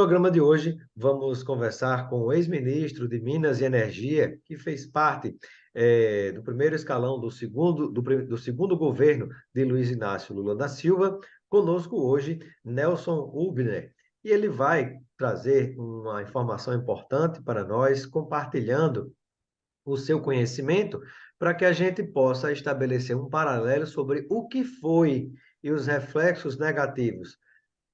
programa de hoje, vamos conversar com o ex-ministro de Minas e Energia, que fez parte do primeiro escalão do segundo governo de Luiz Inácio Lula da Silva. Conosco hoje, Nelson Hubner. E ele vai trazer uma informação importante para nós, compartilhando o seu conhecimento, para que a gente possa estabelecer um paralelo sobre o que foi e os reflexos negativos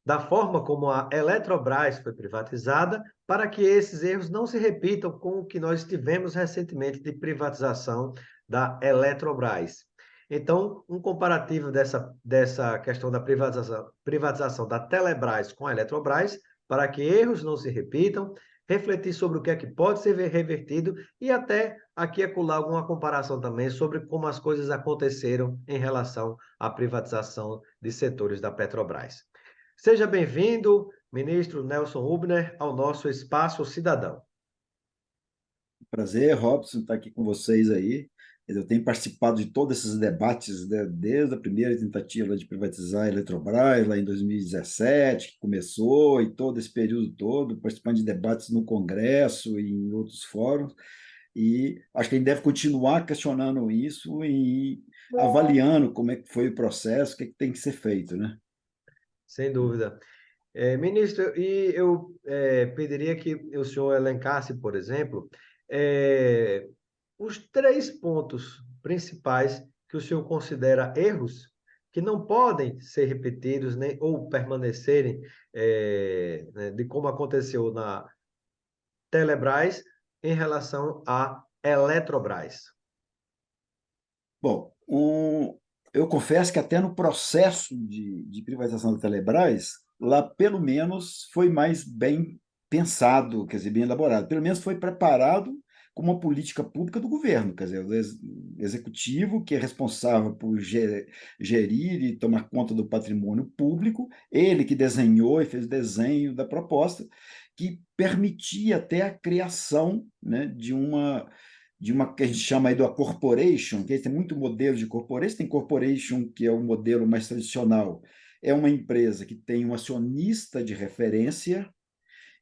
da forma como a Eletrobras foi privatizada, para que esses erros não se repitam com o que nós tivemos recentemente de privatização da Eletrobras. Então, um comparativo dessa questão da privatização da Telebrás com a Eletrobras, para que erros não se repitam, refletir sobre o que é que pode ser revertido e até aqui acolá alguma comparação também sobre como as coisas aconteceram em relação à privatização de setores da Petrobras. Seja bem-vindo, ministro Nelson Hubner, ao nosso Espaço Cidadão. Prazer, Robson, estar aqui com vocês aí. Eu tenho participado de todos esses debates, né, desde a primeira tentativa de privatizar a Eletrobras, lá em 2017, que começou, e todo esse período todo, participando de debates no Congresso e em outros fóruns. E acho que a gente deve continuar questionando isso e avaliando como é que foi o processo, o que é que tem que ser feito, né? Sem dúvida. Ministro, e eu pediria que o senhor elencasse, por exemplo, os três pontos principais que o senhor considera erros que não podem ser repetidos nem, ou permanecerem né, de como aconteceu na Telebrás em relação à Eletrobras. Bom, eu confesso que até no processo de privatização da Telebrás, lá pelo menos foi mais bem pensado, quer dizer, bem elaborado. Pelo menos foi preparado como uma política pública do governo, quer dizer, o executivo, que é responsável por gerir e tomar conta do patrimônio público, ele que desenhou e fez o desenho da proposta, que permitia até a criação, né, de uma que a gente chama aí do corporation, que tem muito modelo de corporation. Tem corporation, que é o modelo mais tradicional, é uma empresa que tem um acionista de referência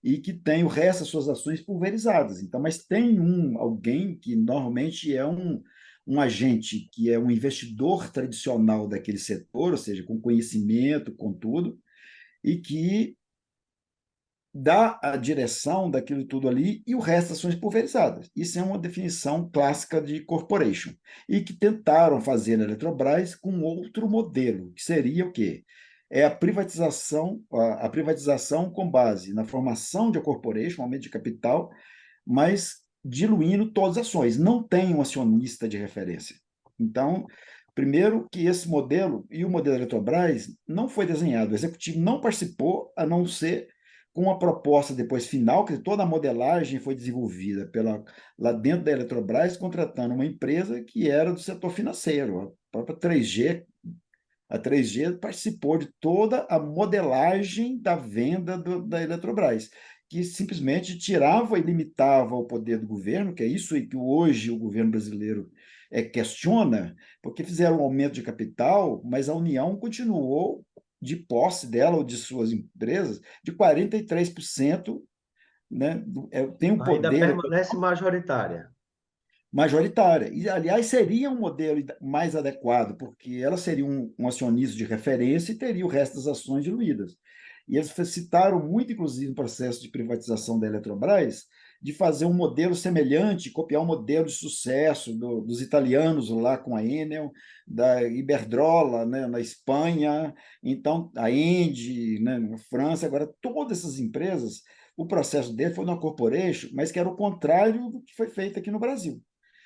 e que tem o resto das suas ações pulverizadas. Então, mas tem alguém que normalmente é um agente, que é um investidor tradicional daquele setor, ou seja, com conhecimento, com tudo, e que dá a direção daquilo tudo ali e o resto das ações pulverizadas. Isso é uma definição clássica de corporation. E que tentaram fazer na Eletrobras com outro modelo, que seria o quê? É a privatização com base na formação de corporation, aumento de capital, mas diluindo todas as ações. Não tem um acionista de referência. Então, primeiro que esse modelo e o modelo Eletrobras não foi desenhado, o executivo não participou, a não ser com a proposta depois final, que toda a modelagem foi desenvolvida lá dentro da Eletrobras, contratando uma empresa que era do setor financeiro. A própria 3G, a 3G participou de toda a modelagem da venda da Eletrobras, que simplesmente tirava e limitava o poder do governo, que é isso que hoje o governo brasileiro questiona, porque fizeram um aumento de capital, mas a União continuou de posse dela ou de suas empresas de 43%, né, tem um Ainda poder permanece majoritária. majoritária. E, aliás, seria um modelo mais adequado, porque ela seria um acionista de referência e teria o resto das ações diluídas. E eles citaram muito, inclusive, no processo de privatização da Eletrobras, de fazer um modelo semelhante, copiar um modelo de sucesso dos italianos lá com a Enel, da Iberdrola, né, na Espanha, então a Engie, né, na França. Agora, todas essas empresas, o processo dele foi uma corporation, mas que era o contrário do que foi feito aqui no Brasil.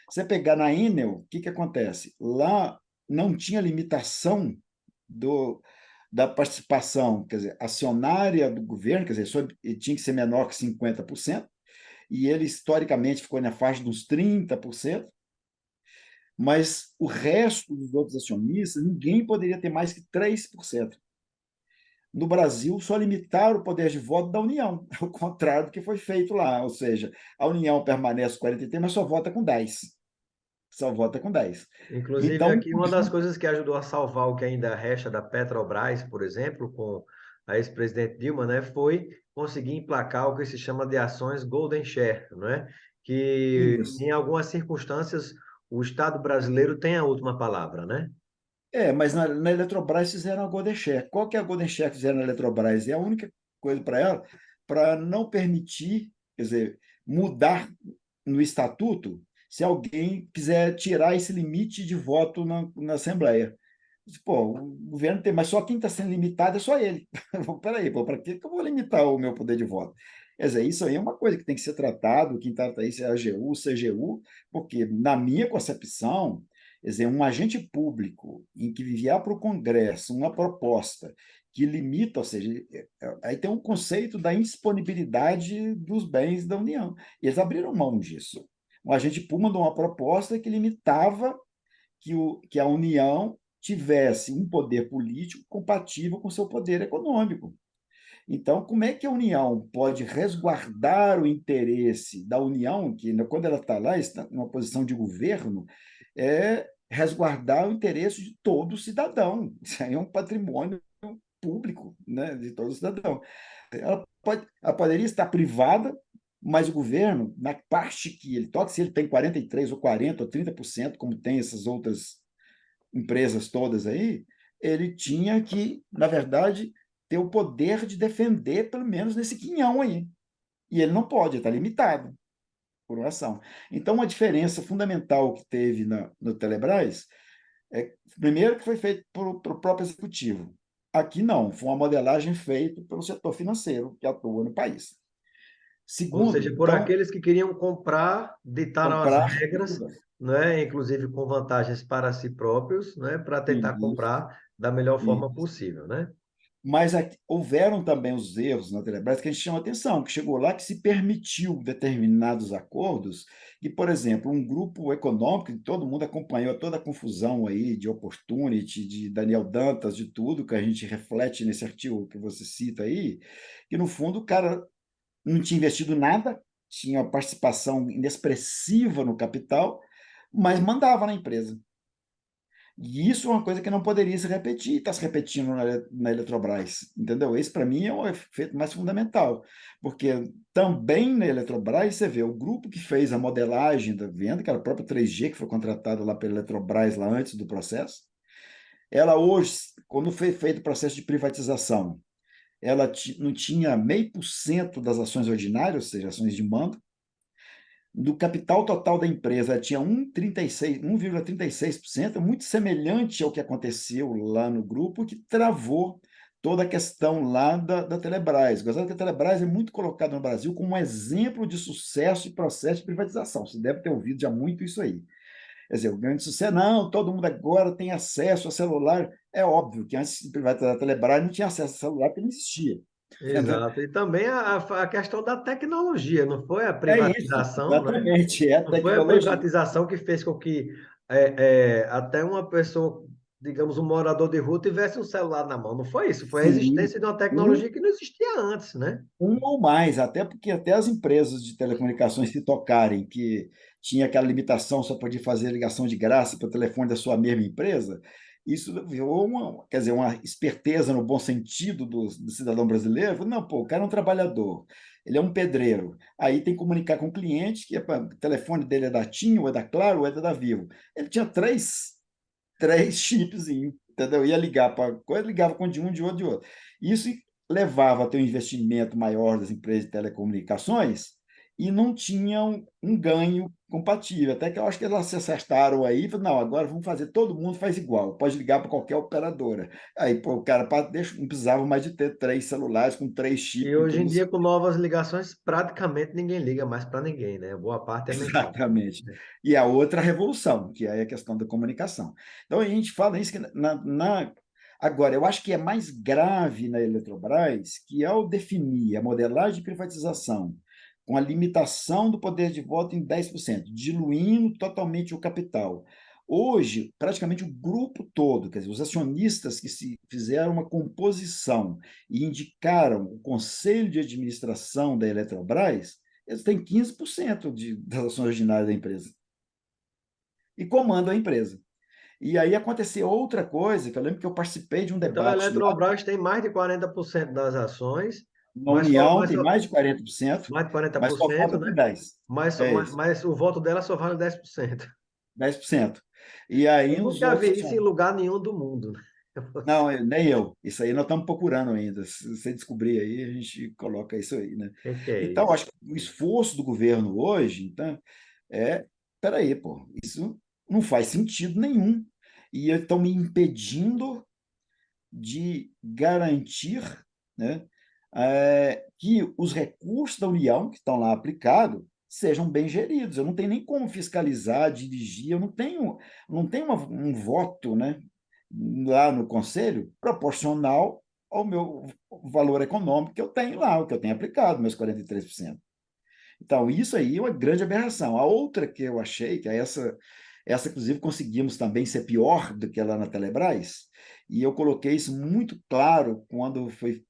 Você pegar na Enel, o que acontece? Lá não tinha limitação da participação, quer dizer, acionária do governo, quer dizer, tinha que ser menor que 50%, e ele historicamente ficou na faixa de uns 30%, mas o resto dos outros acionistas, ninguém poderia ter mais que 3%. No Brasil, só limitaram o poder de voto da União, ao contrário do que foi feito lá, ou seja, a União permanece com 43, mas só vota com 10. Só vota com 10. Inclusive, Então, aqui uma das coisas que ajudou a salvar o que ainda resta da Petrobras, por exemplo, com a ex-presidente Dilma, né, foi conseguir emplacar o que se chama de ações Golden Share, não é? Que Isso. em algumas circunstâncias o Estado brasileiro tem a última palavra, né? Mas na Eletrobras fizeram a Golden Share. Qual que é a Golden Share que fizeram na Eletrobras? É a única coisa para ela, para não permitir, quer dizer, mudar no estatuto se alguém quiser tirar esse limite de voto na Assembleia. Pô, o governo tem, mas só quem está sendo limitado é só ele. Peraí, para que eu vou limitar o meu poder de voto? Quer dizer, isso aí é uma coisa que tem que ser tratado, quem trata isso é a AGU, CGU, porque, na minha concepção, quer dizer, um agente público em que enviar para o Congresso uma proposta que limita, ou seja, aí tem um conceito da indisponibilidade dos bens da União. E eles abriram mão disso. Um agente público mandou uma proposta que limitava que a União tivesse um poder político compatível com seu poder econômico. Então, como é que a União pode resguardar o interesse da União, que quando ela está lá, está numa posição de governo, resguardar o interesse de todo cidadão? Isso aí é um patrimônio público, né, de todo cidadão. Ela poderia estar privada, mas o governo, na parte que ele toca, se ele tem 43% ou 40% ou 30%, como tem essas outras empresas todas aí, ele tinha que, na verdade, ter o poder de defender, pelo menos nesse quinhão aí. E ele não pode, está limitado por uma ação. Então, uma diferença fundamental que teve no Telebrás primeiro, que foi feito pelo próprio executivo. Aqui não, foi uma modelagem feita pelo setor financeiro que atua no país. Ou Segundo, seja, por então, aqueles que queriam comprar, ditaram as comprar regras, né, inclusive com vantagens para si próprios, né, para tentar isso, comprar da melhor forma isso. possível, né? Mas houveram também os erros na Telebrás que a gente chama atenção, que chegou lá que se permitiu determinados acordos, e, por exemplo, um grupo econômico, que todo mundo acompanhou toda a confusão aí de opportunity, de Daniel Dantas, de tudo que a gente reflete nesse artigo que você cita aí, que no fundo o cara não tinha investido nada, tinha participação inexpressiva no capital, mas mandava na empresa. E isso é uma coisa que não poderia se repetir, está se repetindo na Eletrobras, entendeu? Esse, para mim, é o efeito mais fundamental, porque também na Eletrobras você vê o grupo que fez a modelagem da venda, que era o próprio 3G, que foi contratado lá pela Eletrobras lá antes do processo. Ela hoje, quando foi feito o processo de privatização, ela não tinha 0,5% das ações ordinárias, ou seja, ações de mando. Do capital total da empresa, ela tinha 1,36%, muito semelhante ao que aconteceu lá no grupo, que travou toda a questão lá da Telebrás. Gozado que a Telebrás é muito colocada no Brasil como um exemplo de sucesso e processo de privatização. Você deve ter ouvido já muito isso aí. Quer dizer, o grande sucesso, não, todo mundo agora tem acesso a celular. É óbvio que antes de privatizar a Telebrás não tinha acesso a celular porque não existia. Entendeu? Exato. E também a questão da tecnologia, não foi a É isso, privatização, né? exatamente, é a Não foi a tecnologia. privatização que fez com que até uma pessoa, digamos, um morador de rua tivesse um celular na mão. Não foi isso, foi a Sim, existência de uma um tecnologia que não existia antes, né? ou mais, até porque até as empresas de telecomunicações se tocarem que tinha aquela limitação, só podia fazer ligação de graça para o telefone da sua mesma empresa, isso virou quer dizer, uma esperteza no bom sentido do cidadão brasileiro. Não, pô, o cara é um trabalhador, ele é um pedreiro, aí tem que comunicar com o cliente, que o telefone dele é da TIM, ou é da Claro, ou é da Vivo. Ele tinha três chipzinhos, entendeu? Ia ligar para coisa, ligava com de um, de outro, de outro. Isso levava a ter um investimento maior das empresas de telecomunicações e não tinham um ganho compatível. Até que eu acho que elas se acertaram aí e falaram, não, agora vamos fazer, todo mundo faz igual, pode ligar para qualquer operadora. Aí, pô, o cara não precisava mais de ter três celulares com três E chips em hoje tudo em isso. dia, com novas ligações, praticamente ninguém liga mais para ninguém, né? Boa parte é mensagem. Exatamente. E a outra revolução, que é a questão da comunicação. Então, a gente fala isso que agora, eu acho que é mais grave na Eletrobras que, ao definir a modelagem de privatização com a limitação do poder de voto em 10%, diluindo totalmente o capital. Hoje, praticamente o grupo todo, quer dizer, os acionistas que se fizeram uma composição e indicaram o conselho de administração da Eletrobras, eles têm 15% das ações ordinárias da empresa e comandam a empresa. E aí aconteceu outra coisa, que eu lembro que eu participei de um Então, a debate lá Eletrobras tem mais de 40% das ações, na mas só, União, mas tem só, mais de 40%, mais de quarenta mas por só cento, falta né? por 10%. Mas, É mas, isso, mas o voto dela só vale 10%. 10%. E Eu aí os nunca vi outros isso em lugar nenhum do mundo, né? Não, nem eu. Isso aí nós estamos procurando ainda. Se você descobrir aí, a gente coloca isso aí, né? Que é Então, isso? acho que o esforço do governo hoje, então, peraí, pô, isso não faz sentido nenhum. E estão me impedindo de garantir, né, que os recursos da União que estão lá aplicados sejam bem geridos. Eu não tenho nem como fiscalizar, dirigir, eu não tenho um voto, né, lá no Conselho proporcional ao meu valor econômico que eu tenho lá, o que eu tenho aplicado, meus 43%. Então, isso aí é uma grande aberração. A outra que eu achei, que é essa inclusive conseguimos também ser pior do que lá na Telebrás, e eu coloquei isso muito claro quando foi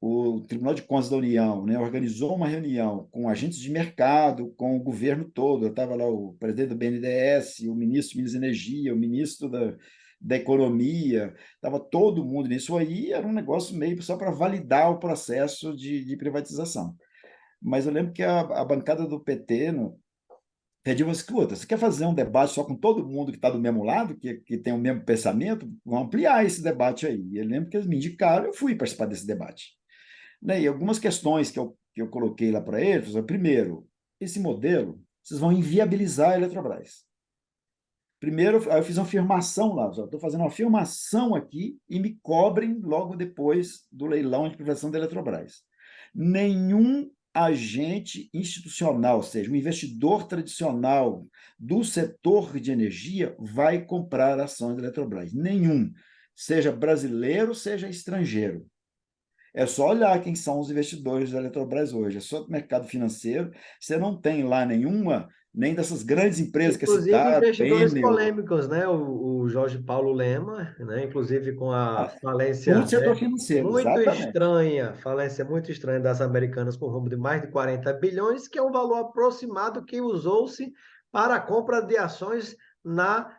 o Tribunal de Contas da União, né, organizou uma reunião com agentes de mercado, com o governo todo. Eu estava lá o presidente do BNDES, o ministro de Minas e Energia, o ministro da Economia, estava todo mundo nisso aí. Era um negócio meio só para validar o processo de privatização. Mas eu lembro que a bancada do PT pediu assim, escuta, você quer fazer um debate só com todo mundo que está do mesmo lado, que tem o mesmo pensamento? Vamos ampliar esse debate aí. E eu lembro que eles me indicaram, eu fui participar desse debate. Né? E algumas questões que eu coloquei lá para eles, primeiro, esse modelo, vocês vão inviabilizar a Eletrobras. Primeiro, aí eu fiz uma afirmação lá, estou fazendo uma afirmação aqui e me cobrem logo depois do leilão de privatização da Eletrobras. Nenhum agente institucional, ou seja, um investidor tradicional do setor de energia vai comprar ações da Eletrobras. Nenhum, seja brasileiro, seja estrangeiro. É só olhar quem são os investidores da Eletrobras hoje. É só do mercado financeiro. Você não tem lá nenhuma, nem dessas grandes empresas que é Inclusive citado, investidores Enel, polêmicos, né? O Jorge Paulo Lema, né? Inclusive com a tudo falência, setor né? financeiro, exatamente. Falência muito estranha das americanas com rumo de mais de 40 bilhões, que é um valor aproximado que usou-se para a compra de ações na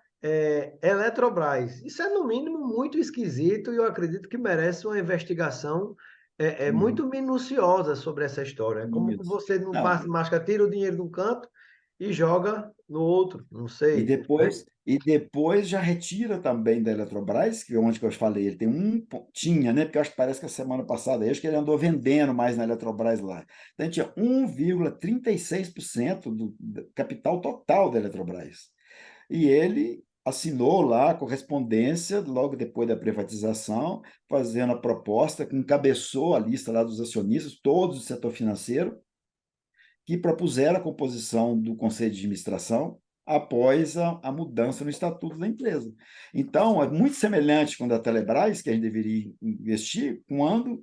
Eletrobras. Isso é, no mínimo, muito esquisito e eu acredito que merece uma investigação Uhum. muito minuciosa sobre essa história. Como que Isso. você não Não, passa, masca, tira o dinheiro de um canto e joga no outro, não e sei, né? depois, e depois já retira também da Eletrobras, que é onde que eu falei, ele tem tinha, né? Porque eu acho que parece que a semana passada, eu acho que ele andou vendendo mais na Eletrobras lá. Então, tinha 1,36% do capital total da Eletrobras. E ele assinou lá a correspondência logo depois da privatização, fazendo a proposta, que encabeçou a lista lá dos acionistas, todos do setor financeiro, que propuseram a composição do conselho de administração após a mudança no estatuto da empresa. Então, é muito semelhante com a da Telebrás, que a gente deveria investir, quando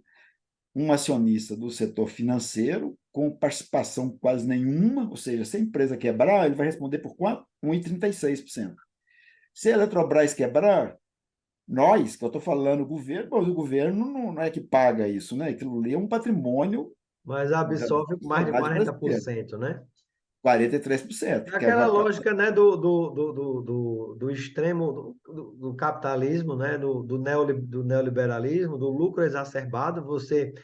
um acionista do setor financeiro, com participação quase nenhuma, ou seja, se a empresa quebrar, ele vai responder por quanto? 1,36%. Se a Eletrobras quebrar, nós, que eu estou falando, o governo, mas o governo não é que paga isso, né? Aquilo ali é um patrimônio Mas da absorve mais de sociedade quarenta por brasileira. cento, né? É 43%, que aquela vai para. lógica, né, do extremo do capitalismo, né, do neoliberalismo, do lucro exacerbado. Você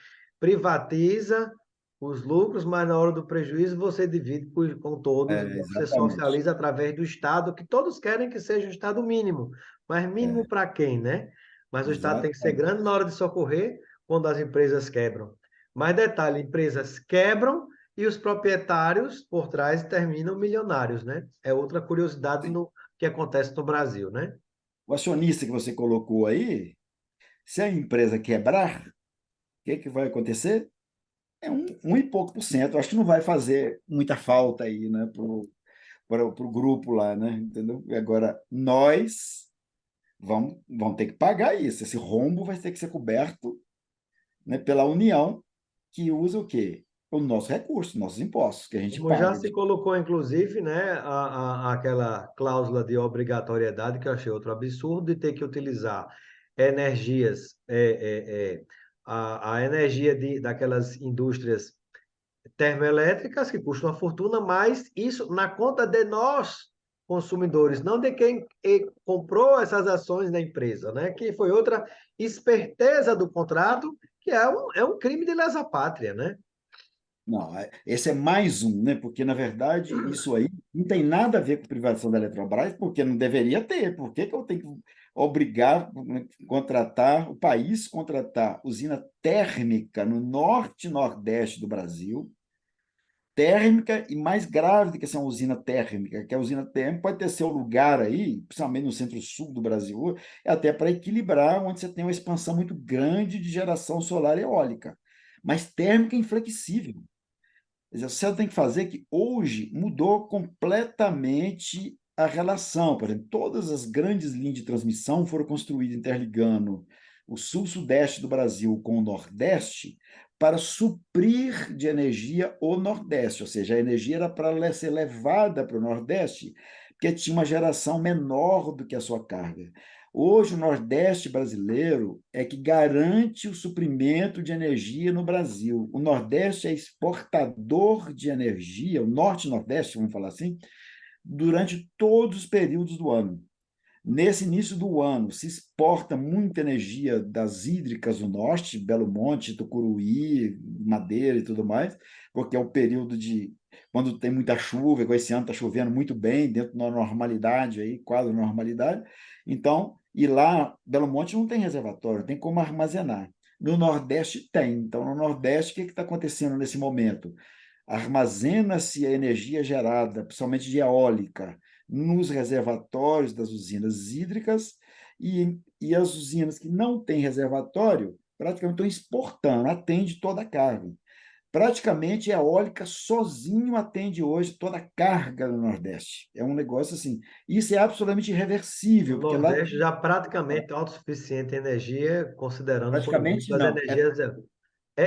privatiza os lucros, mas na hora do prejuízo você divide com todos, você Exatamente. socializa através do Estado, que todos querem que seja um Estado mínimo. Mas mínimo É, para quem, né? Mas o Estado tem que ser grande exatamente. na hora de socorrer quando as empresas quebram. Mas detalhe, empresas quebram e os proprietários por trás terminam milionários, né? É outra curiosidade Sim. no que acontece no Brasil, né? O acionista que você colocou aí, se a empresa quebrar, o que vai acontecer? É um e pouco por cento. Eu acho que não vai fazer muita falta aí, né, para o grupo lá, né? Entendeu? E agora, nós vamos ter que pagar isso. Esse rombo vai ter que ser coberto, né, pela União, que usa o quê? O nosso recurso, nossos impostos, que a gente Como já paga. se colocou, inclusive, né, aquela cláusula de obrigatoriedade, que eu achei outro absurdo, de ter que utilizar energias, a energia daquelas indústrias termoelétricas, que custam uma fortuna, mas isso na conta de nós, consumidores, não de quem comprou essas ações da empresa, né? Que foi outra esperteza do contrato, que é um crime de lesa pátria, né? Não, esse é mais um, né? Porque, na verdade, isso aí não tem nada a ver com privatização da Eletrobras, porque não deveria ter. Por que que eu tenho que obrigar, né, contratar, o país contratar usina térmica no norte e nordeste do Brasil, térmica e mais grave do que essa usina térmica, que a usina térmica pode ter seu lugar aí, principalmente no centro-sul do Brasil, até para equilibrar, onde você tem uma expansão muito grande de geração solar e eólica. Mas térmica é inflexível. Quer dizer, você tem que fazer que hoje mudou completamente a relação. Por exemplo, todas as grandes linhas de transmissão foram construídas interligando o sul-sudeste do Brasil com o nordeste para suprir de energia o nordeste, ou seja, a energia era para ser levada para o nordeste, porque tinha uma geração menor do que a sua carga. Hoje, o Nordeste brasileiro é que garante o suprimento de energia no Brasil. O Nordeste é exportador de energia, o Norte e Nordeste, vamos falar assim, durante todos os períodos do ano. Nesse início do ano, se exporta muita energia das hídricas do Norte, Belo Monte, Tucuruí, Madeira e tudo mais, porque é o período de quando tem muita chuva, igual esse ano está chovendo muito bem, dentro da normalidade, aí, quadro normalidade. Então, e lá, Belo Monte não tem reservatório, não tem como armazenar. No Nordeste tem. Então, no Nordeste, o que está acontecendo nesse momento? Armazena-se a energia gerada, principalmente de eólica, nos reservatórios das usinas hídricas e as usinas que não têm reservatório praticamente estão exportando, atende toda a carga. Praticamente a eólica sozinho atende hoje toda a carga do Nordeste. É um negócio assim. Isso é absolutamente O irreversível, porque lá Nordeste já praticamente autossuficiente em energia, considerando, por exemplo, praticamente as não, é energias.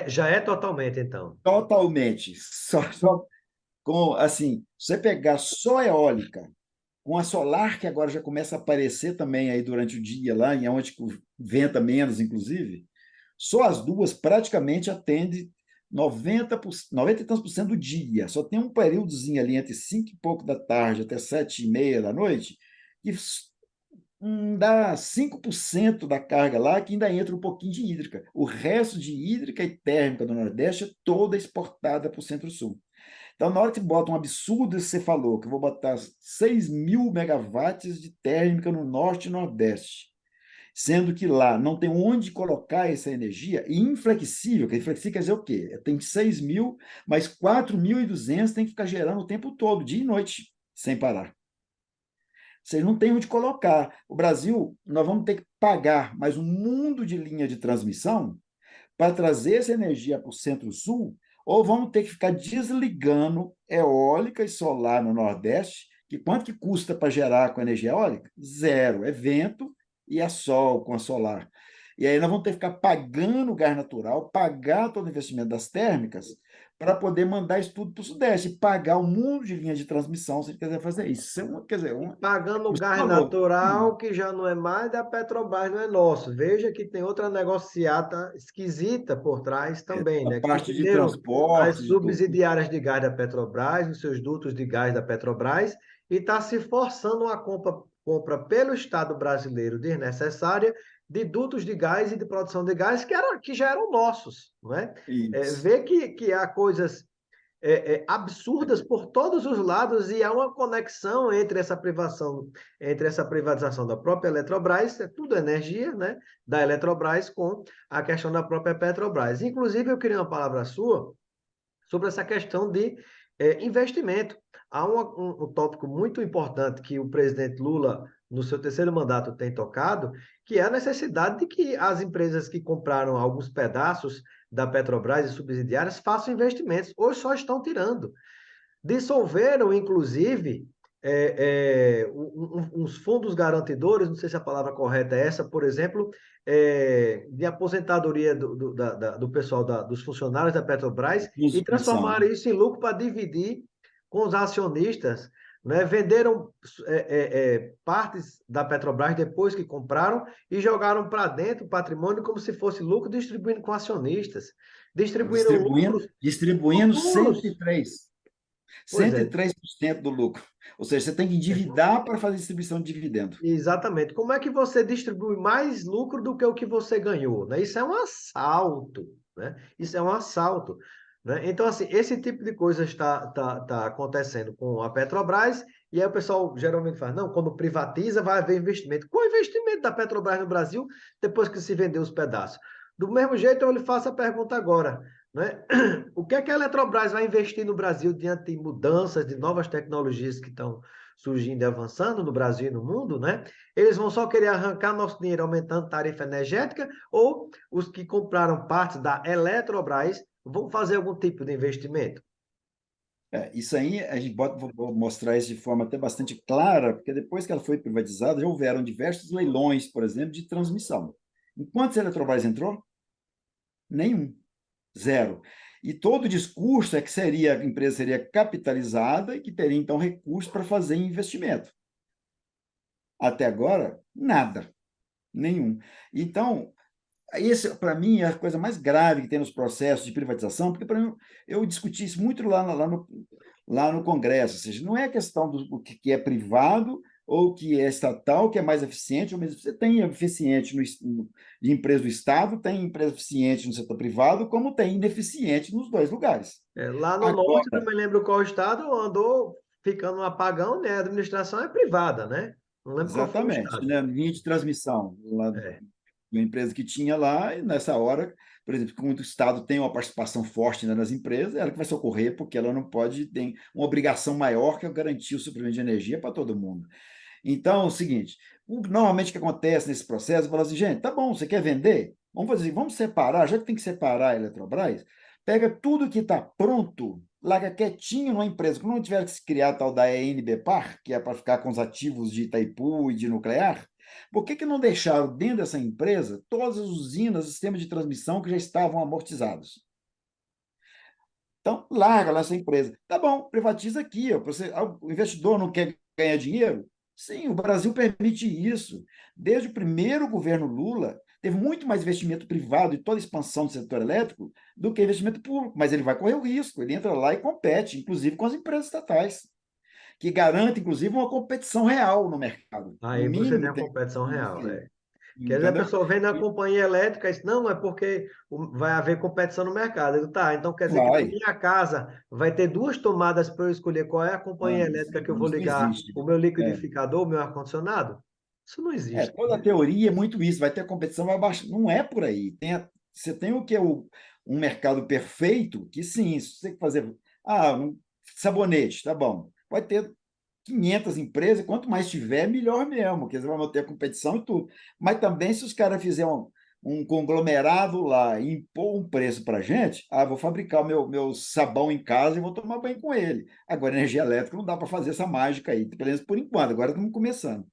Já é totalmente, então. totalmente. Só com assim, se você pegar só eólica, com a solar, que agora já começa a aparecer também aí durante o dia, lá em onde venta menos, inclusive, só as duas praticamente atende 90 e tantos por cento do dia. Só tem um períodozinho ali entre 5 e pouco da tarde até 7 e meia da noite, que dá 5% da carga lá, que ainda entra um pouquinho de hídrica. O resto de hídrica e térmica do Nordeste é toda exportada para o Centro-Sul. Então, na hora que bota um absurdo que você falou, que eu vou botar 6.000 megawatts de térmica no Norte e Nordeste, sendo que lá não tem onde colocar essa energia, e inflexível, que inflexível quer dizer o quê? Tem 6.000, mas 4.200 tem que ficar gerando o tempo todo, dia e noite, sem parar. Vocês não têm onde colocar. O Brasil, nós vamos ter que pagar mais um mundo de linha de transmissão para trazer essa energia para o Centro-Sul, ou vamos ter que ficar desligando eólica e solar no Nordeste, que quanto que custa para gerar com energia eólica? Zero, é vento e é sol com a solar. E aí nós vamos ter que ficar pagando o gás natural, pagar todo o investimento das térmicas, para poder mandar isso tudo para o Sudeste, e pagar um mundo de linhas de transmissão, se ele quiser fazer isso. Isso é uma, quer dizer, E uma, pagando o como você gás falou, natural, que já não é mais da Petrobras, não é nosso. Veja que tem outra negociata esquisita por trás também, a né? Que parte de primeiro as transporte, de tudo. subsidiárias de gás da Petrobras, nos seus dutos de gás da Petrobras, e está se forçando uma compra pelo Estado brasileiro desnecessária de dutos de gás e de produção de gás que já eram nossos, não é? Isso. Vê que há coisas absurdas por todos os lados e há uma conexão entre essa privatização da própria Eletrobras, é tudo energia, né, da Eletrobras com a questão da própria Petrobras. Inclusive, eu queria uma palavra sua sobre essa questão de investimento. Há um tópico muito importante que o presidente Lula, no seu terceiro mandato, tem tocado, que é a necessidade de que as empresas que compraram alguns pedaços da Petrobras e subsidiárias façam investimentos. Hoje só estão tirando. Dissolveram, inclusive, uns fundos garantidores, não sei se a palavra correta é essa, por exemplo, de aposentadoria do pessoal, dos funcionários da Petrobras, e Função. transformaram isso em lucro para dividir com os acionistas. Né? Venderam partes da Petrobras depois que compraram e jogaram para dentro o patrimônio como se fosse lucro, distribuindo com acionistas. Distribuíram Distribuindo, lucros distribuindo futuros. 103. Pois cento e é, três por cento do lucro. Ou seja, você tem que endividar para fazer distribuição de dividendo. exatamente. Como é que você distribui mais lucro do que o que você ganhou, né? Isso é um assalto, né? Isso é um assalto, né? Então, assim, esse tipo de coisa está acontecendo com a Petrobras, e aí o pessoal geralmente fala, não, quando privatiza vai haver investimento. Qual o investimento da Petrobras no Brasil depois que se vendeu os pedaços? Do mesmo jeito, eu lhe faço a pergunta agora, né? O que é que a Eletrobras vai investir no Brasil diante de mudanças, de novas tecnologias que estão surgindo e avançando no Brasil e no mundo, né? Eles vão só querer arrancar nosso dinheiro aumentando tarifa energética, ou os que compraram partes da Eletrobras vão fazer algum tipo de investimento? Isso aí, a gente vou mostrar isso de forma até bastante clara, porque depois que ela foi privatizada, já houveram diversos leilões, por exemplo, de transmissão. Em quantos a Eletrobras entrou? Nenhum. Zero. E todo o discurso é que a empresa seria capitalizada e que teria, então, recursos para fazer investimento. Até agora, nada. Nenhum. Então, esse, para mim, é a coisa mais grave que tem nos processos de privatização, porque, para mim, eu discuti isso muito lá no Congresso, ou seja, não é questão do que é privado ou que é estatal, que é mais eficiente, ou mesmo você tem eficiente de empresa do Estado, tem empresa eficiente no setor privado, como tem ineficiente nos dois lugares. Lá no norte, não Agora, me lembro qual estado, andou ficando um apagão, né? A administração é privada, né? Não lembro qual foi o exatamente, estado. né, linha de transmissão, lá, É, uma empresa que tinha lá, e nessa hora, por exemplo, como o Estado tem uma participação forte, né, nas empresas, ela que vai socorrer, porque ela não pode ter uma obrigação maior que é garantir o suprimento de energia para todo mundo. Então, é o seguinte, normalmente o que acontece nesse processo, é falar assim, gente, tá bom, você quer vender? Vamos fazer assim, vamos separar, já que tem que separar a Eletrobras, pega tudo que está pronto, larga quietinho numa empresa, quando não tiver que se criar a tal da ENBPar, que é para ficar com os ativos de Itaipu e de nuclear, por que não deixaram dentro dessa empresa todas as usinas, sistemas de transmissão que já estavam amortizados? Então, larga lá essa empresa. Tá bom, privatiza aqui. Ó, o investidor não quer ganhar dinheiro? Sim, o Brasil permite isso. Desde o primeiro governo Lula, teve muito mais investimento privado e toda a expansão do setor elétrico do que investimento público, mas ele vai correr o risco, ele entra lá e compete, inclusive com as empresas estatais, que garante, inclusive, uma competição real no mercado. No aí você tem mínimo a tem competição isso real. aí, Quer dizer, a entendeu? pessoa vem na E companhia elétrica e diz, não, é porque vai haver competição no mercado. Eu digo, tá, então quer dizer que na vai. minha casa vai ter duas tomadas para eu escolher qual é a companhia Não, elétrica que eu vou isso não ligar existe. o meu É. liquidificador, o meu ar-condicionado? Isso não existe. Toda a teoria é muito isso, vai ter competição, vai baixar. Não é por aí. Você tem o que é um mercado perfeito, que sim, se você fazer. Um sabonete, tá bom. Vai ter 500 empresas, quanto mais tiver, melhor mesmo, porque você vai manter a competição e tudo. Mas também, se os caras fizerem um conglomerado lá e impor um preço para a gente, vou fabricar o meu sabão em casa e vou tomar banho com ele. Agora, energia elétrica não dá para fazer essa mágica aí, pelo menos por enquanto, agora estamos começando.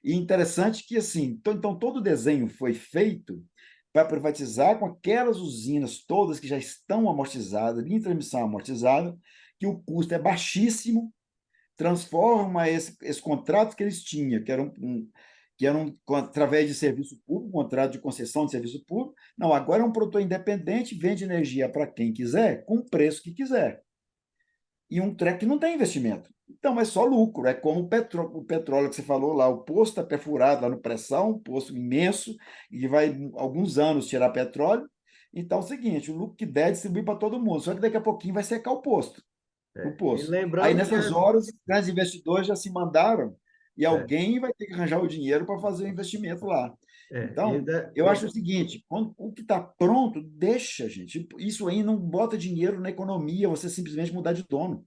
E interessante que, assim, então todo o desenho foi feito para privatizar com aquelas usinas todas que já estão amortizadas, linha de transmissão amortizada, que o custo é baixíssimo, transforma esse contrato que eles tinham, que era através de serviço público, contrato de concessão de serviço público. Não, agora é um produtor independente, vende energia para quem quiser, com o preço que quiser. E um treco que não tem investimento. Então, é só lucro. É como o petróleo que você falou lá, o poço está perfurado lá no pressão, um poço imenso, e vai alguns anos tirar petróleo. Então, é o seguinte, o lucro que der, distribui para todo mundo. Só que daqui a pouquinho vai secar o E poço. Aí, lembrando que nessas horas, os grandes investidores já se mandaram e é, alguém vai ter que arranjar o dinheiro para fazer o investimento lá. e, Então, eu acho o seguinte, quando o que está pronto, deixa, gente. Isso aí não bota dinheiro na economia, você simplesmente mudar de dono.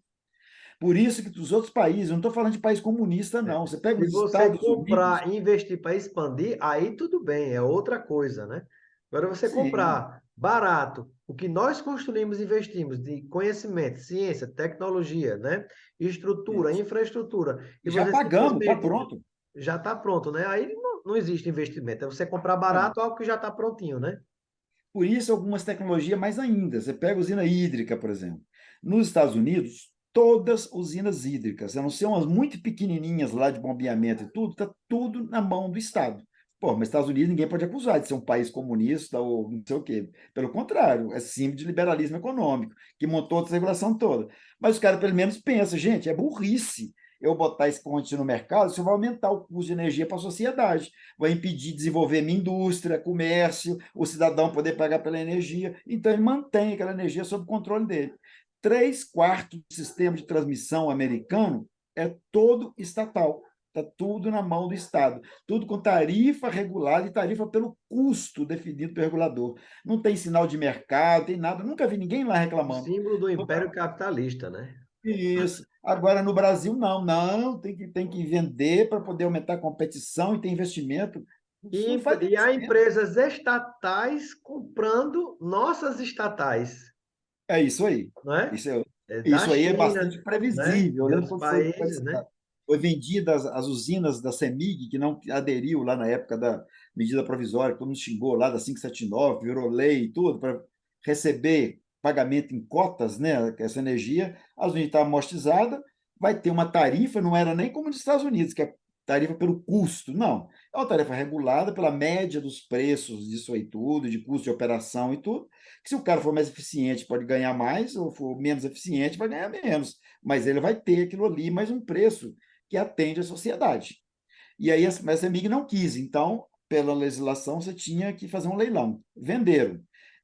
Por isso que dos outros países, eu não estou falando de país comunista, não. Você pega se os você Estados Unidos, comprar e investir para expandir, aí tudo bem, é outra coisa, né? Agora você sim, comprar barato, o que nós construímos e investimos de conhecimento, ciência, tecnologia, né? Estrutura, infraestrutura, e já você pagamos, está simplesmente pronto. já está pronto, né? Aí não existe investimento, é você comprar É. barato algo que já está prontinho, né? Por isso, algumas tecnologias mais ainda. Você pega a usina hídrica, por exemplo. Nos Estados Unidos, todas usinas hídricas, a não ser umas muito pequenininhas lá de bombeamento e tudo, está tudo na mão do Estado. Pô, mas Estados Unidos ninguém pode acusar de ser um país comunista ou não sei o quê. Pelo contrário, é símbolo de liberalismo econômico, que montou a regulação toda. Mas os caras, pelo menos, pensam, gente, é burrice eu botar esse combustível no mercado, isso vai aumentar o custo de energia para a sociedade, vai impedir de desenvolver minha indústria, comércio, o cidadão poder pagar pela energia. Então, ele mantém aquela energia sob controle dele. 3/4 do sistema de transmissão americano é todo estatal. Está tudo na mão do Estado. Tudo com tarifa regulada e tarifa pelo custo definido pelo regulador. Não tem sinal de mercado, tem nada. Nunca vi ninguém lá O reclamando. símbolo do império capitalista, né? Isso. Agora, no Brasil, não. Não, tem que vender para poder aumentar a competição e ter investimento. Isso não faz E há sentido. empresas estatais comprando nossas estatais, É isso aí. não é? Isso, é, Da isso aí é China, bastante né? previsível. Eu De lembro outros quando foi países, né? foi vendida as usinas da CEMIG, que não aderiu lá na época da medida provisória, que todo mundo xingou lá da 579, virou lei e tudo, para receber pagamento em cotas, né? Essa energia, a usina está amortizada, vai ter uma tarifa, não era nem como nos Estados Unidos, que é tarifa pelo custo, não. É uma tarifa regulada pela média dos preços disso aí tudo, de custo de operação e tudo, que se o cara for mais eficiente pode ganhar mais, ou for menos eficiente vai ganhar menos, mas ele vai ter aquilo ali mais um preço que atende à sociedade. E aí a CEMIG não quis, então, pela legislação, você tinha que fazer um leilão. Venderam.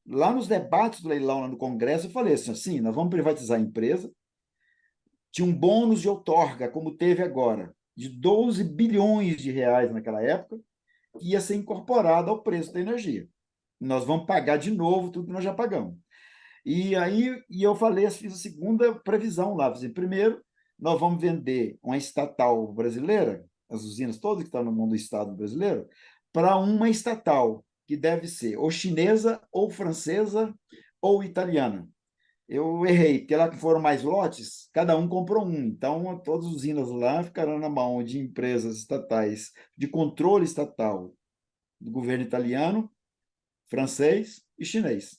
Lá nos debates do leilão, lá no Congresso, eu falei assim, sim, nós vamos privatizar a empresa, tinha um bônus de outorga, como teve agora, de 12 bilhões de reais naquela época, que ia ser incorporado ao preço da energia. Nós vamos pagar de novo tudo que nós já pagamos. E aí eu falei, fiz a segunda previsão lá. Primeiro, nós vamos vender uma estatal brasileira, as usinas todas que estão no mundo do Estado brasileiro, para uma estatal que deve ser ou chinesa, ou francesa, ou italiana. Eu errei, porque lá que foram mais lotes, cada um comprou um. Então, todas as usinas lá ficaram na mão de empresas estatais de controle estatal do governo italiano, francês e chinês.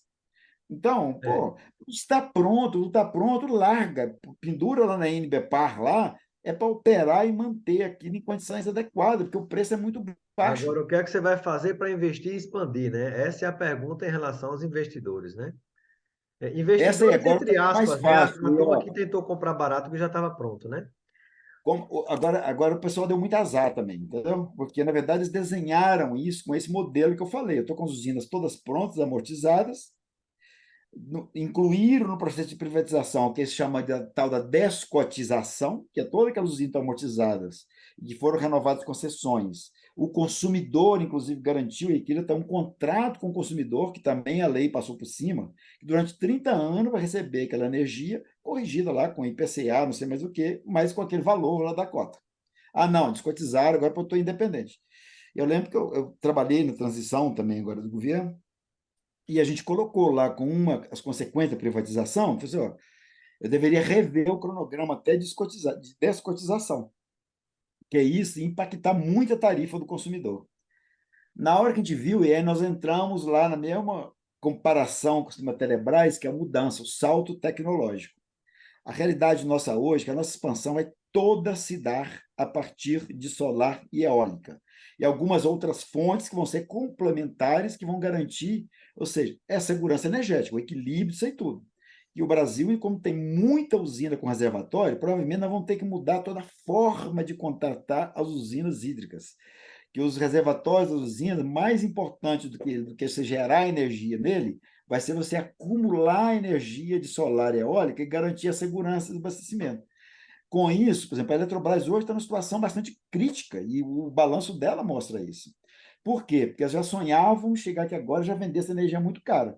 Então, É. pô, está pronto, não está pronto, larga, pendura lá na NBPAR lá, é para operar e manter aquilo em condições adequadas, porque o preço é muito baixo. Agora, o que é que você vai fazer para investir e expandir, né? Essa é a pergunta em relação aos investidores, né? Essa aí Investidores, agora está entre mais aspas, né? fácil. A turma que tentou comprar barato que já estava pronto, né? Agora o pessoal deu muito azar também, entendeu? Porque, na verdade, eles desenharam isso com esse modelo que eu falei. Eu estou com as usinas todas prontas, amortizadas, incluíram no processo de privatização o que se chama de tal da descotização, que é todas aquelas usinas amortizadas, que foram renovadas concessões. O consumidor, inclusive, garantiu, e aquilo tem um contrato com o consumidor, que também a lei passou por cima, que durante 30 anos vai receber aquela energia corrigida lá com IPCA, não sei mais o que, mas com aquele valor lá da cota. Ah, não, descotizaram, agora eu estou independente. Eu lembro que eu trabalhei na transição também agora do governo, e a gente colocou lá com as consequências da privatização, falou assim, ó, eu deveria rever o cronograma até de descotização, que é isso impactar muito a tarifa do consumidor. Na hora que a gente viu, e aí nós entramos lá na mesma comparação com o sistema Telebrás, que é a mudança, o salto tecnológico. A realidade nossa hoje é que a nossa expansão vai toda se dar a partir de solar e eólica. E algumas outras fontes que vão ser complementares, que vão garantir, ou seja, é a segurança energética, o equilíbrio disso aí tudo. E o Brasil, como tem muita usina com reservatório, provavelmente nós vamos ter que mudar toda a forma de contratar as usinas hídricas. Que os reservatórios das usinas, mais importante do que você gerar energia nele, vai ser você acumular energia de solar e eólica e garantir a segurança do abastecimento. Com isso, por exemplo, a Eletrobras hoje está numa situação bastante crítica e o balanço dela mostra isso. Por quê? Porque elas já sonhavam chegar aqui agora e já vender essa energia muito cara.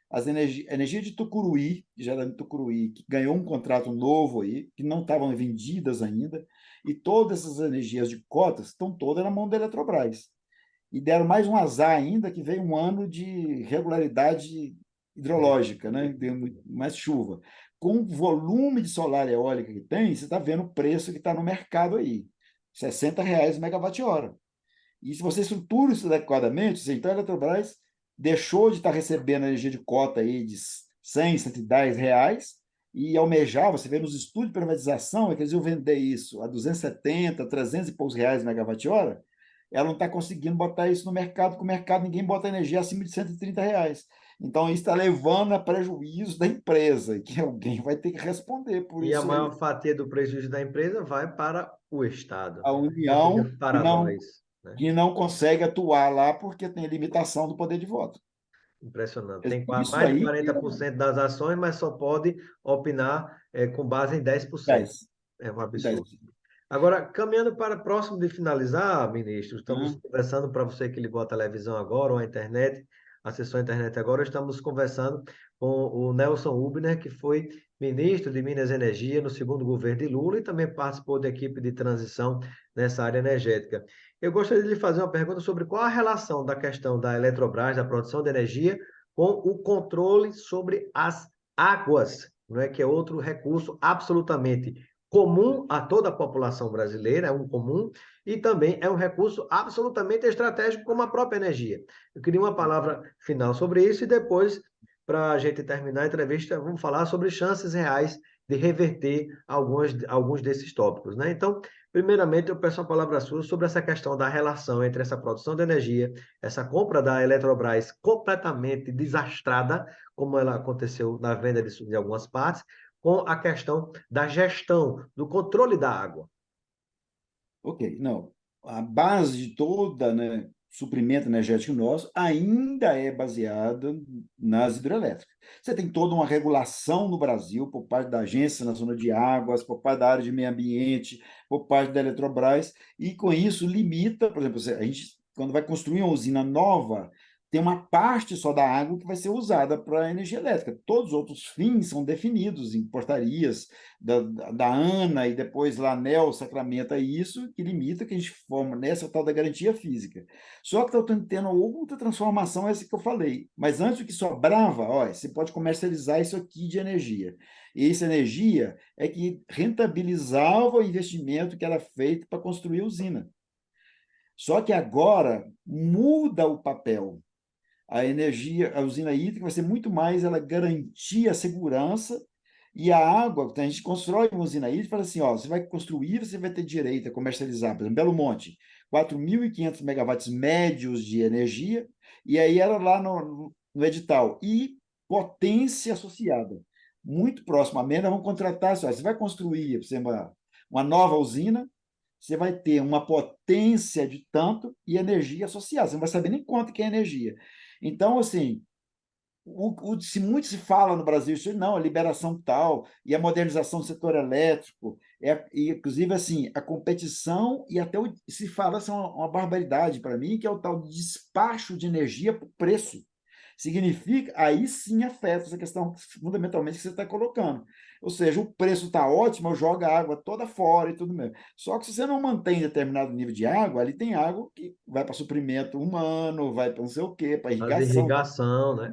A energia de Tucuruí, que já era de Tucuruí, que ganhou um contrato novo aí, que não estavam vendidas ainda, e todas essas energias de cotas estão todas na mão da Eletrobras. E deram mais um azar ainda, que veio um ano de regularidade hidrológica, né? Deu mais chuva. Com o volume de solar e eólica que tem, você está vendo o preço que está no mercado aí, R$ 60 megawatt-hora. E se você estrutura isso adequadamente, então a Eletrobras deixou de estar recebendo energia de cota aí de 100, R$ 110 e almejava, você vê nos estudos de privatização, é que eles iam vender isso a 270, 300 e poucos reais megawatt-hora, ela não está conseguindo botar isso no mercado, porque o mercado ninguém bota energia acima de R$ 130. Então, isso está levando a prejuízo da empresa, que alguém vai ter que responder por E a isso aí. maior fatia do prejuízo da empresa vai para o Estado, A ou seja, União para nós, né? que não consegue atuar lá porque tem limitação do poder de voto. Impressionante. Quer dizer, Tem isso mais de aí que é 40% das ações, mas só pode opinar com base em 10%. 10, É um 10. absurdo. Agora, caminhando para próximo de finalizar, ministro, estamos Hum, conversando, para você que ligou a televisão agora ou a internet, acessou a internet agora, estamos conversando com o Nelson Ubner, que foi ministro de Minas e Energia no segundo governo de Lula e também participou da equipe de transição nessa área energética. Eu gostaria de lhe fazer uma pergunta sobre qual a relação da questão da Eletrobras, da produção de energia, com o controle sobre as águas, não é que é outro recurso absolutamente comum a toda a população brasileira, é um comum, e também é um recurso absolutamente estratégico, como a própria energia. Eu queria uma palavra final sobre isso e depois, para a gente terminar a entrevista, vamos falar sobre chances reais de reverter alguns desses tópicos, né? Então, primeiramente, eu peço a palavra sua sobre essa questão da relação entre essa produção de energia, essa compra da Eletrobras completamente desastrada, como ela aconteceu na venda de algumas partes, com a questão da gestão, do controle da água. ok, não. A base de toda, né, suprimento energético nosso ainda é baseada nas hidrelétricas. Você tem toda uma regulação no Brasil por parte da Agência Nacional de Águas, por parte da área de meio ambiente, por parte da Eletrobras, e com isso limita, por exemplo, a gente, quando vai construir uma usina nova, tem uma parte só da água que vai ser usada para energia elétrica. Todos os outros fins são definidos em portarias da ANA e depois lá a ANEEL sacramenta isso, que limita que a gente forma nessa tal da garantia física. Só que está tendo outra transformação, essa que eu falei. Mas antes o que sobrava, ó, você pode comercializar isso aqui de energia. E essa energia é que rentabilizava o investimento que era feito para construir a usina. Só que agora muda o papel. A energia, a usina hídrica vai ser muito mais ela garantir a segurança e a água. Então a gente constrói uma usina hídrica e fala assim, ó, você vai construir, você vai ter direito a comercializar, por exemplo, Belo Monte, 4.500 megawatts médios de energia, e aí era lá no edital, e potência associada. Muito próximo a Mena, vão contratar, assim, ó, você vai construir uma nova usina, você vai ter uma potência de tanto e energia associada. Você não vai saber nem quanto que é energia. Então, assim, se muito se fala no Brasil, isso não, a liberação tal, e a modernização do setor elétrico, e, inclusive, assim, a competição, e até se fala, assim, uma barbaridade para mim, que é o tal de despacho de energia por preço. Significa, aí sim afeta essa questão fundamentalmente que você está colocando. Ou seja, o preço está ótimo, eu jogo a água toda fora e tudo mesmo. Só que se você não mantém determinado nível de água, ali tem água que vai para suprimento humano, vai para não sei o quê, para As irrigação. irrigação, né?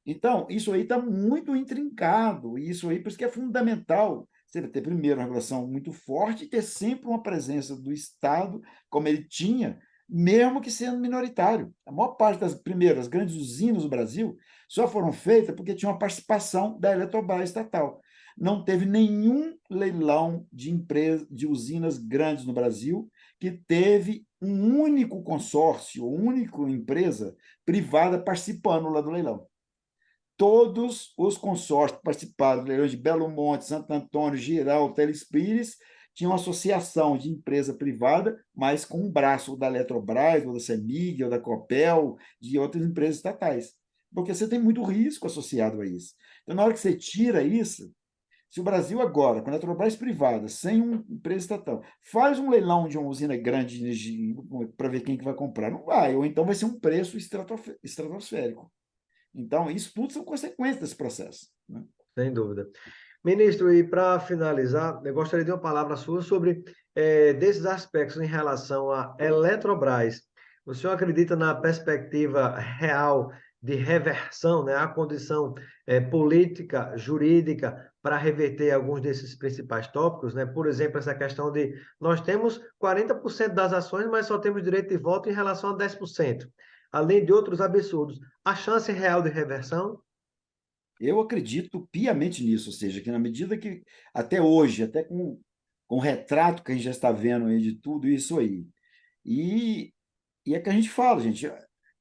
Então, isso aí está muito intrincado, e isso aí, por isso que é fundamental você ter, primeiro, uma regulação muito forte e ter sempre uma presença do Estado, como ele tinha, mesmo que sendo minoritário. A maior parte das, primeiras grandes usinas do Brasil só foram feitas porque tinha uma participação da Eletrobras estatal. Não teve nenhum leilão de empresas, de usinas grandes no Brasil que teve um único consórcio, uma única empresa privada participando lá do leilão. Todos os consórcios que participaram do leilão de Belo Monte, Santo Antônio, Giral, Telespires, tinham associação de empresa privada, mas com um braço da Eletrobras, ou da CEMIG, ou da Copel, de outras empresas estatais. Porque você tem muito risco associado a isso. Então, na hora que você tira isso, se o Brasil agora, com a Eletrobras privada, sem uma empresa estatal, faz um leilão de uma usina grande de energia para ver quem que vai comprar, não vai, ou então vai ser um preço estratosférico. Então, isso tudo são consequências desse processo, né? Sem dúvida. Ministro, e para finalizar, eu gostaria de uma palavra sua sobre desses aspectos em relação à Eletrobras. O senhor acredita na perspectiva real de reversão, né, a condição política, jurídica, para reverter alguns desses principais tópicos, né? Por exemplo, essa questão de nós temos 40% das ações, mas só temos direito de voto em relação a 10%, além de outros absurdos. A chance real de reversão? Eu acredito piamente nisso, ou seja, que na medida que, até hoje, até com o retrato que a gente já está vendo aí de tudo isso aí, E, e é que a gente fala, gente,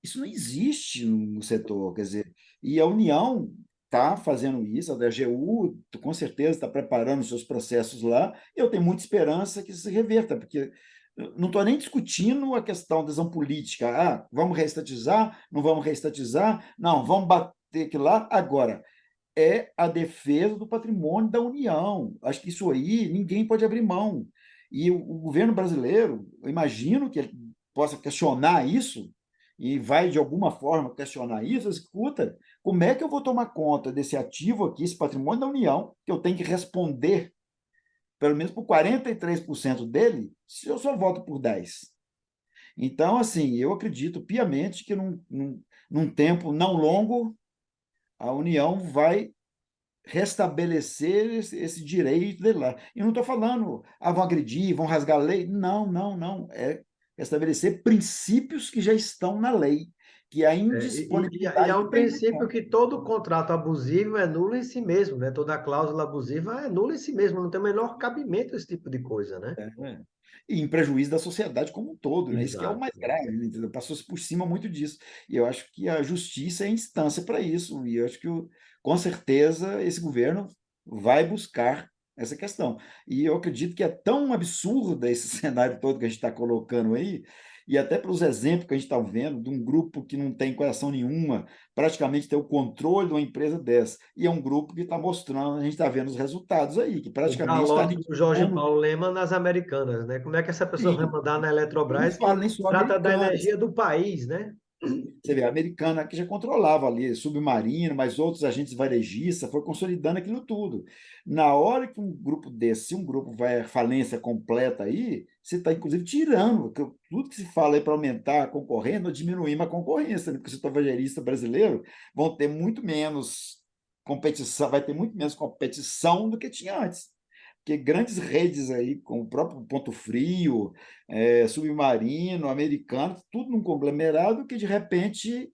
isso não existe no setor, quer dizer, e a União está fazendo isso, a DGU com certeza está preparando os seus processos lá, e eu tenho muita esperança que isso se reverta, porque eu não estou nem discutindo a questão da decisão política, vamos reestatizar, não vamos reestatizar, não, vamos bater aqui lá, agora, é a defesa do patrimônio da União. Acho que isso aí ninguém pode abrir mão. E o governo brasileiro, eu imagino que ele possa questionar isso, e vai de alguma forma questionar isso, escuta, como é que eu vou tomar conta desse ativo aqui, esse patrimônio da União, que eu tenho que responder, pelo menos por 43% dele, se eu só voto por 10%? Então, assim, eu acredito piamente que num tempo não longo, a União vai restabelecer esse direito dele lá. E não estou falando, vão agredir, vão rasgar a lei. Não, não, não. É restabelecer princípios que já estão na lei, que é a E indisponibilidade há de um princípio intervenção. que todo contrato abusivo é nulo em si mesmo, né? Toda cláusula abusiva é nula em si mesmo, não tem o menor cabimento esse tipo de coisa, né? É. E em prejuízo da sociedade como um todo, né? Isso que é o Exato. mais grave, né? Entendeu? Passou-se por cima muito disso. E eu acho que a justiça é a instância para isso. E eu acho que, com certeza, esse governo vai buscar essa questão. E eu acredito que é tão absurda esse cenário todo que a gente está colocando aí, e até pelos exemplos que a gente está vendo, de um grupo que não tem coração nenhuma, praticamente ter o controle de uma empresa dessa. E é um grupo que está mostrando, a gente está vendo os resultados aí, que O praticamente está calote do Jorge aniquilando. Paulo Lema nas Americanas, né? Como é que essa pessoa vai Sim, mandar na e não Eletrobras falo que nem só trata da Americanas. energia do país, né? Você vê, a Americana que já controlava ali submarino, mas outros agentes varejistas, foi consolidando aquilo tudo. Na hora que um grupo desse, se um grupo vai à falência completa aí, você está, inclusive, tirando tudo que se fala aí para aumentar a concorrência, ou diminuir a concorrência, né? Porque os tabagistas brasileiros vão ter muito menos competição, vai ter muito menos competição do que tinha antes. Porque grandes redes aí, com o próprio Ponto Frio, Submarino, Americano, tudo num conglomerado que de repente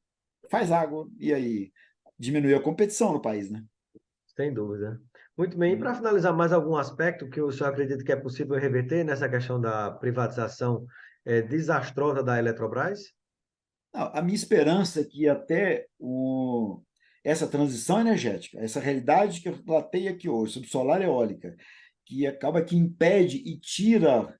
faz água. E aí diminui a competição no país, né? Sem dúvida. Muito bem. E Hum. para finalizar, mais algum aspecto que o senhor acredita que é possível reverter nessa questão da privatização desastrosa da Eletrobras? Não, a minha esperança é que até essa transição energética, essa realidade que eu relatei aqui hoje, sobre solar e eólica, que acaba que impede e tira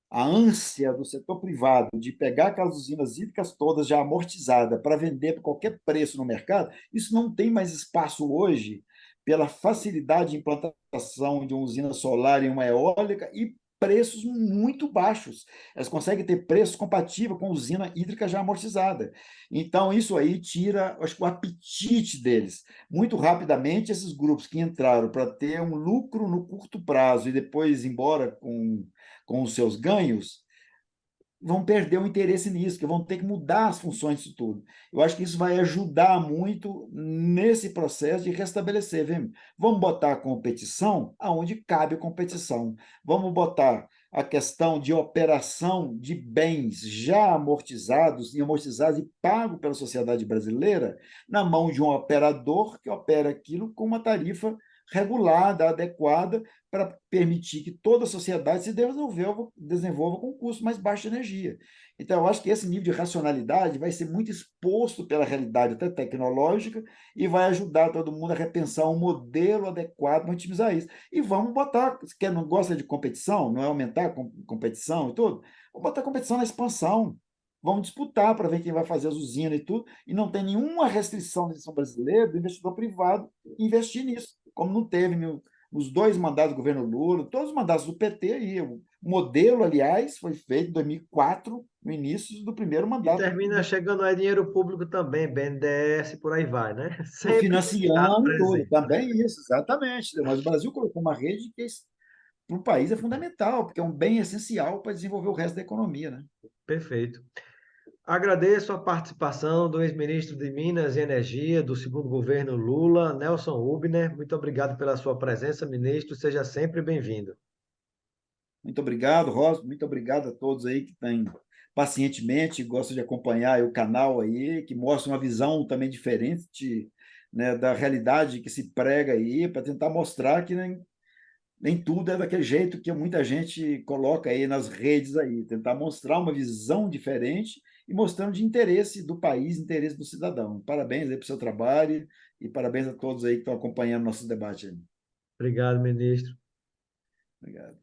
a ânsia do setor privado de pegar aquelas usinas hídricas todas já amortizadas para vender por qualquer preço no mercado, isso não tem mais espaço hoje pela facilidade de implantação de uma usina solar e uma eólica e preços muito baixos. Elas conseguem ter preço compatível com a usina hídrica já amortizada. Então, isso aí tira, acho que, o apetite deles. Muito rapidamente, esses grupos que entraram para ter um lucro no curto prazo e depois ir embora com os seus ganhos, vão perder o interesse nisso, que vão ter que mudar as funções disso tudo. Eu acho que isso vai ajudar muito nesse processo de restabelecer. Viu? Vamos botar a competição aonde cabe a competição. Vamos botar a questão de operação de bens já amortizados e pago pela sociedade brasileira na mão de um operador que opera aquilo com uma tarifa regulada, adequada, para permitir que toda a sociedade se desenvolva com um custo mais baixo de energia. Então, eu acho que esse nível de racionalidade vai ser muito exposto pela realidade até tecnológica e vai ajudar todo mundo a repensar um modelo adequado para otimizar isso. E vamos botar, quem não gosta de competição, não é aumentar a competição e tudo, vamos botar competição na expansão. Vamos disputar para ver quem vai fazer as usinas e tudo, e não tem nenhuma restrição na legislação brasileira do investidor privado investir nisso, como não teve nos dois mandatos do governo Lula, todos os mandatos do PT aí. O modelo, aliás, foi feito em 2004, no início do primeiro E mandato do termina governo, chegando aí dinheiro público também, BNDES, por aí vai, né? Sempre tem Estado financiando tudo, presente, né? também isso, exatamente. Mas o Brasil colocou uma rede que para o país é fundamental, porque é um bem essencial para desenvolver o resto da economia, né? Perfeito. Agradeço a participação do ex-ministro de Minas e Energia do segundo governo Lula, Nelson Rubner. Muito obrigado pela sua presença, ministro. Seja sempre bem-vindo. Muito obrigado, Rosa, muito obrigado a todos aí que têm pacientemente, gostam de acompanhar aí o canal aí, que mostra uma visão também diferente, né, da realidade que se prega aí, para tentar mostrar que, né, nem tudo é daquele jeito que muita gente coloca aí nas redes aí, tentar mostrar uma visão diferente e mostrando de interesse do país, interesse do cidadão. Parabéns aí para o seu trabalho e parabéns a todos aí que estão acompanhando nosso debate aí. Obrigado, ministro. Obrigado.